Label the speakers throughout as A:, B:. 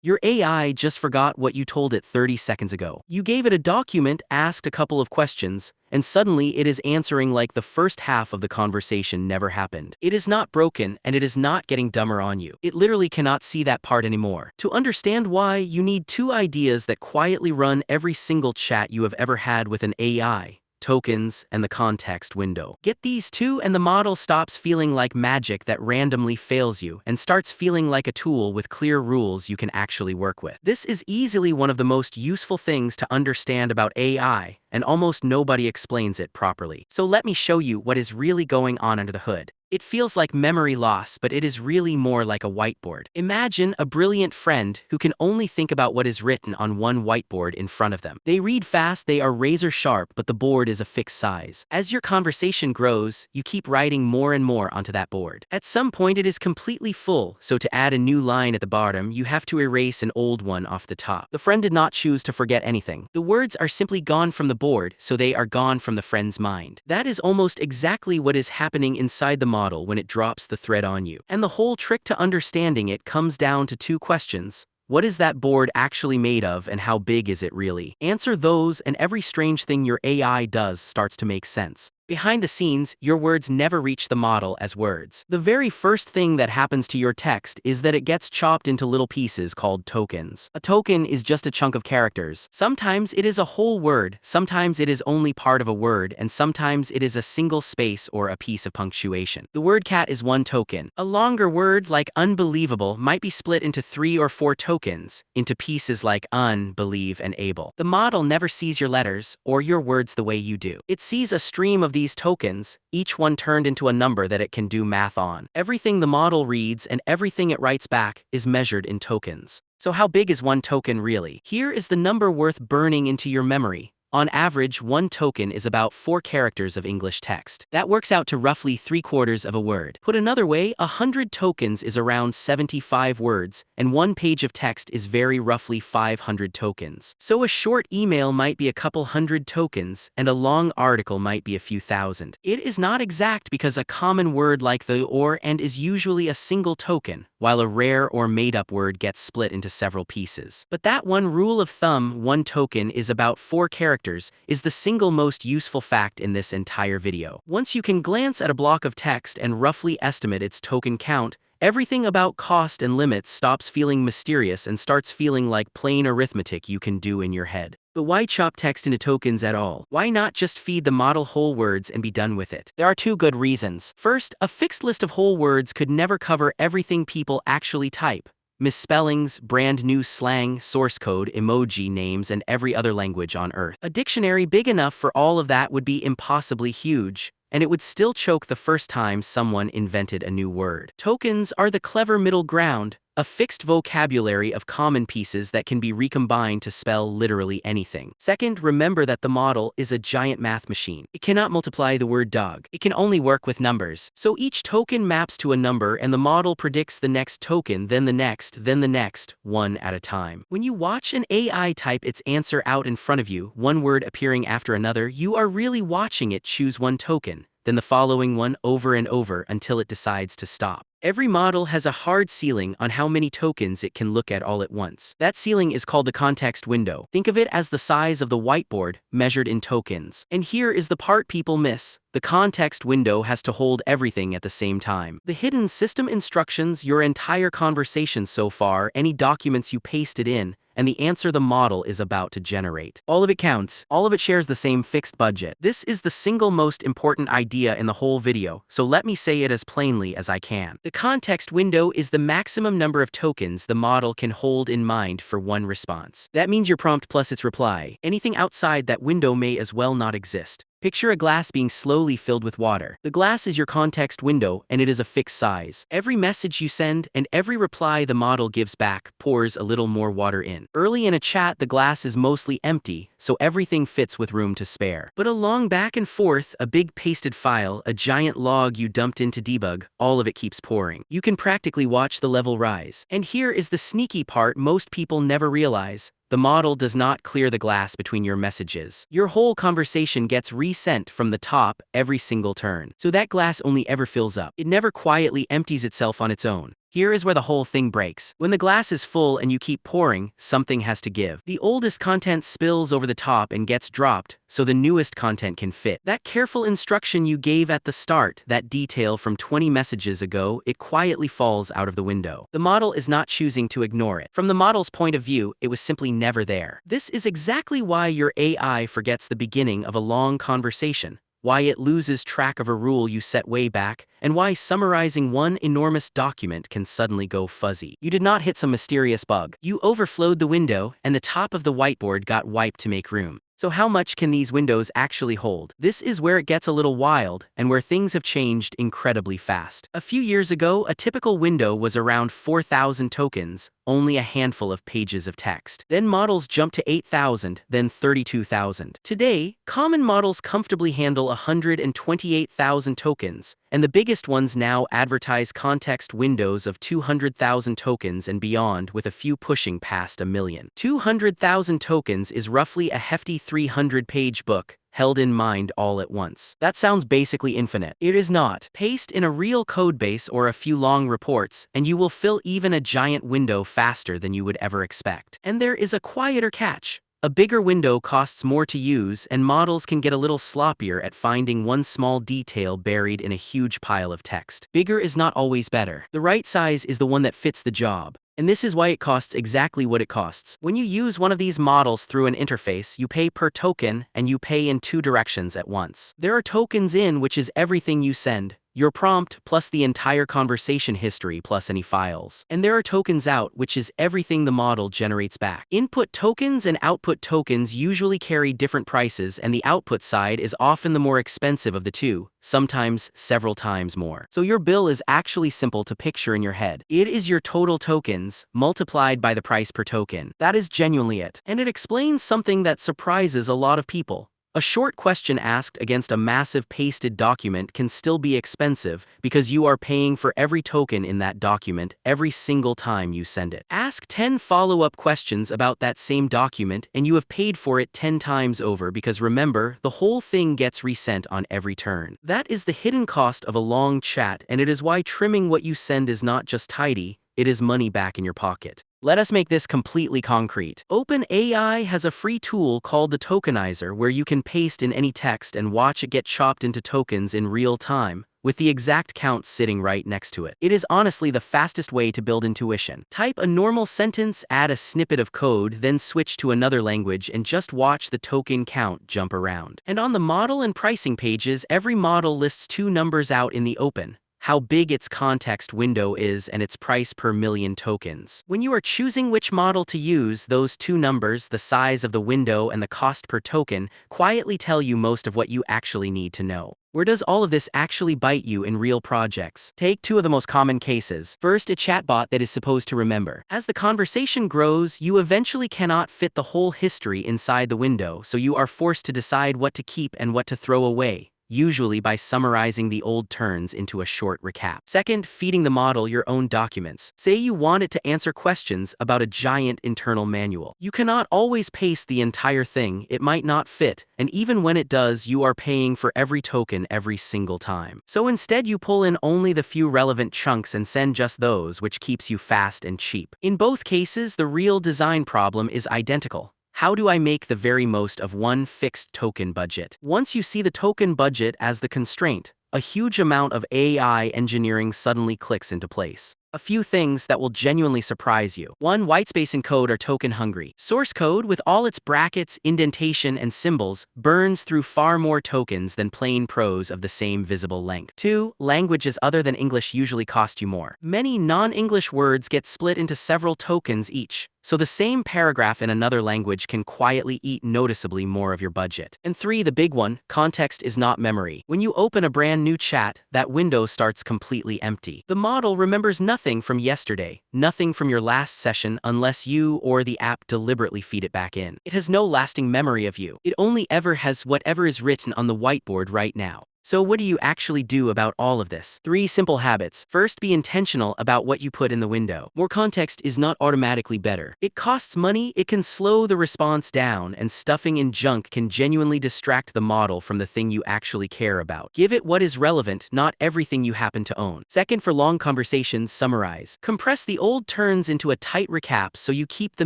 A: Your AI just forgot what you told it 30 seconds ago. You gave it a document, asked a couple of questions, and suddenly it is answering like the first half of the conversation never happened. It is not broken, and it is not getting dumber on you. It literally cannot see that part anymore. To understand why, you need two ideas that quietly run every single chat you have ever had with an AI. Tokens and the context window. Get these two and the model stops feeling like magic that randomly fails you and starts feeling like a tool with clear rules you can actually work with. This is easily one of the most useful things to understand about AI, and almost nobody explains it properly. So let me show you what is really going on under the hood. It feels like memory loss, but it is really more like a whiteboard. Imagine a brilliant friend who can only think about what is written on one whiteboard in front of them. They read fast, they are razor sharp, but the board is a fixed size. As your conversation grows, you keep writing more and more onto that board. At some point it is completely full, so to add a new line at the bottom, you have to erase an old one off the top. The friend did not choose to forget anything. The words are simply gone from the board, so they are gone from the friend's mind. That is almost exactly what is happening inside the model when it drops the thread on you. And the whole trick to understanding it comes down to two questions. What is that board actually made of, and how big is it really? Answer those and every strange thing your AI does starts to make sense. Behind the scenes, your words never reach the model as words. The very first thing that happens to your text is that it gets chopped into little pieces called tokens. A token is just a chunk of characters. Sometimes it is a whole word, sometimes it is only part of a word, and sometimes it is a single space or a piece of punctuation. The word cat is one token. A longer word like unbelievable might be split into 3 or 4 tokens, into pieces like un, believe, and able. The model never sees your letters or your words the way you do. It sees a stream of these tokens, each one turned into a number that it can do math on. Everything the model reads and everything it writes back is measured in tokens. So how big is one token really? Here is the number worth burning into your memory. On average, one token is about 4 characters of English text. That works out to roughly 3/4 of a word. Put another way, 100 tokens is around 75 words, and one page of text is very roughly 500 tokens. So a short email might be a couple hundred tokens, and a long article might be a few thousand. It is not exact because a common word like the or and is usually a single token, while a rare or made-up word gets split into several pieces. But that one rule of thumb, one token is about 4 characters, is the single most useful fact in this entire video. Once you can glance at a block of text and roughly estimate its token count, everything about cost and limits stops feeling mysterious and starts feeling like plain arithmetic you can do in your head. But why chop text into tokens at all? Why not just feed the model whole words and be done with it? There are 2 good reasons. First, a fixed list of whole words could never cover everything people actually type. Misspellings, brand new slang, source code, emoji names, and every other language on Earth. A dictionary big enough for all of that would be impossibly huge, and it would still choke the first time someone invented a new word. Tokens are the clever middle ground, a fixed vocabulary of common pieces that can be recombined to spell literally anything. Second, remember that the model is a giant math machine. It cannot multiply the word dog. It can only work with numbers. So each token maps to a number and the model predicts the next token, then the next, one at a time. When you watch an AI type its answer out in front of you, one word appearing after another, you are really watching it choose one token, then the following one over and over until it decides to stop. Every model has a hard ceiling on how many tokens it can look at all at once. That ceiling is called the context window. Think of it as the size of the whiteboard, measured in tokens. And here is the part people miss. The context window has to hold everything at the same time. The hidden system instructions, your entire conversation so far, any documents you pasted in, and the answer the model is about to generate. All of it counts. All of it shares the same fixed budget. This is the single most important idea in the whole video, so let me say it as plainly as I can. The context window is the maximum number of tokens the model can hold in mind for one response. That means your prompt plus its reply. Anything outside that window may as well not exist. Picture a glass being slowly filled with water. The glass is your context window, and it is a fixed size. Every message you send and every reply the model gives back pours a little more water in. Early in a chat, the glass is mostly empty, so everything fits with room to spare. But a long back and forth, a big pasted file, a giant log you dumped into debug, all of it keeps pouring. You can practically watch the level rise. And here is the sneaky part most people never realize. The model does not clear the glass between your messages. Your whole conversation gets resent from the top every single turn. So that glass only ever fills up. It never quietly empties itself on its own. Here is where the whole thing breaks. When the glass is full and you keep pouring, something has to give. The oldest content spills over the top and gets dropped, so the newest content can fit. That careful instruction you gave at the start, that detail from 20 messages ago, it quietly falls out of the window. The model is not choosing to ignore it. From the model's point of view, it was simply never there. This is exactly why your AI forgets the beginning of a long conversation, why it loses track of a rule you set way back, and why summarizing one enormous document can suddenly go fuzzy. You did not hit some mysterious bug. You overflowed the window, and the top of the whiteboard got wiped to make room. So how much can these windows actually hold? This is where it gets a little wild, and where things have changed incredibly fast. A few years ago, a typical window was around 4,000 tokens, only a handful of pages of text. Then models jumped to 8,000, then 32,000. Today, common models comfortably handle 128,000 tokens, and the biggest ones now advertise context windows of 200,000 tokens and beyond, with a few pushing past 1,000,000. 200,000 tokens is roughly a hefty 300-page book, held in mind all at once. That sounds basically infinite. It is not. Paste in a real codebase or a few long reports, and you will fill even a giant window faster than you would ever expect. And there is a quieter catch. A bigger window costs more to use, and models can get a little sloppier at finding one small detail buried in a huge pile of text. Bigger is not always better. The right size is the one that fits the job. And this is why it costs exactly what it costs. When you use one of these models through an interface, you pay per token, and you pay in two directions at once. There are tokens in, which is everything you send, your prompt plus the entire conversation history plus any files. And there are tokens out, which is everything the model generates back. Input tokens and output tokens usually carry different prices, and the output side is often the more expensive of the two, sometimes several times more. So your bill is actually simple to picture in your head. It is your total tokens multiplied by the price per token. That is genuinely it. And it explains something that surprises a lot of people. A short question asked against a massive pasted document can still be expensive because you are paying for every token in that document every single time you send it. Ask 10 follow-up questions about that same document and you have paid for it 10 times over, because remember, the whole thing gets resent on every turn. That is the hidden cost of a long chat, and it is why trimming what you send is not just tidy, it is money back in your pocket. Let us make this completely concrete. OpenAI has a free tool called the tokenizer where you can paste in any text and watch it get chopped into tokens in real time, with the exact count sitting right next to it. It is honestly the fastest way to build intuition. Type a normal sentence, add a snippet of code, then switch to another language and just watch the token count jump around. And on the model and pricing pages, every model lists two numbers out in the open: how big its context window is and its price per million tokens. When you are choosing which model to use, those two numbers, the size of the window and the cost per token, quietly tell you most of what you actually need to know. Where does all of this actually bite you in real projects? Take two of the most common cases. First, a chatbot that is supposed to remember. As the conversation grows, you eventually cannot fit the whole history inside the window, so you are forced to decide what to keep and what to throw away, usually by summarizing the old turns into a short recap. Second, feeding the model your own documents. Say you want it to answer questions about a giant internal manual. You cannot always paste the entire thing, it might not fit, and even when it does, you are paying for every token every single time. So instead you pull in only the few relevant chunks and send just those, which keeps you fast and cheap. In both cases, the real design problem is identical. How do I make the very most of one fixed token budget? Once you see the token budget as the constraint, a huge amount of AI engineering suddenly clicks into place. A few things that will genuinely surprise you. 1. Whitespace and code are token hungry. Source code, with all its brackets, indentation, and symbols, burns through far more tokens than plain prose of the same visible length. 2. Languages other than English usually cost you more. Many non-English words get split into several tokens each, so the same paragraph in another language can quietly eat noticeably more of your budget. And 3. The big one, context is not memory. When you open a brand new chat, that window starts completely empty. The model remembers nothing from yesterday, nothing from your last session unless you or the app deliberately feed it back in. It has no lasting memory of you. It only ever has whatever is written on the whiteboard right now. So what do you actually do about all of this? 3 simple habits. First, be intentional about what you put in the window. More context is not automatically better. It costs money, it can slow the response down, and stuffing in junk can genuinely distract the model from the thing you actually care about. Give it what is relevant, not everything you happen to own. Second, for long conversations, summarize. Compress the old turns into a tight recap so you keep the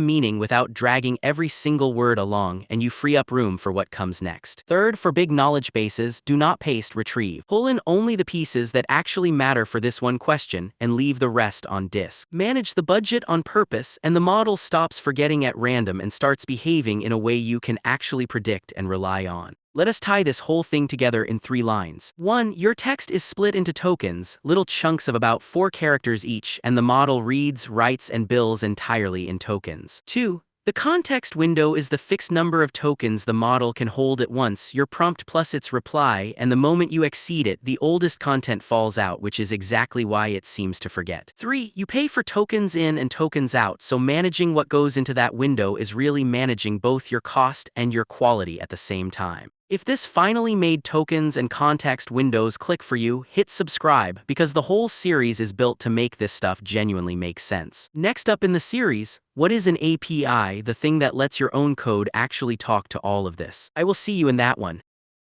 A: meaning without dragging every single word along, and you free up room for what comes next. Third, for big knowledge bases, do not paste retrieve. Pull in only the pieces that actually matter for this one question and leave the rest on disk. Manage the budget on purpose, and the model stops forgetting at random and starts behaving in a way you can actually predict and rely on. Let us tie this whole thing together in 3 lines. 1. Your text is split into tokens, little chunks of about 4 characters each, and the model reads, writes, and bills entirely in tokens. 2. The context window is the fixed number of tokens the model can hold at once, your prompt plus its reply, and the moment you exceed it, the oldest content falls out, which is exactly why it seems to forget. 3. You pay for tokens in and tokens out, so managing what goes into that window is really managing both your cost and your quality at the same time. If this finally made tokens and context windows click for you, hit subscribe, because the whole series is built to make this stuff genuinely make sense. Next up in the series, what is an API, the thing that lets your own code actually talk to all of this? I will see you in that one.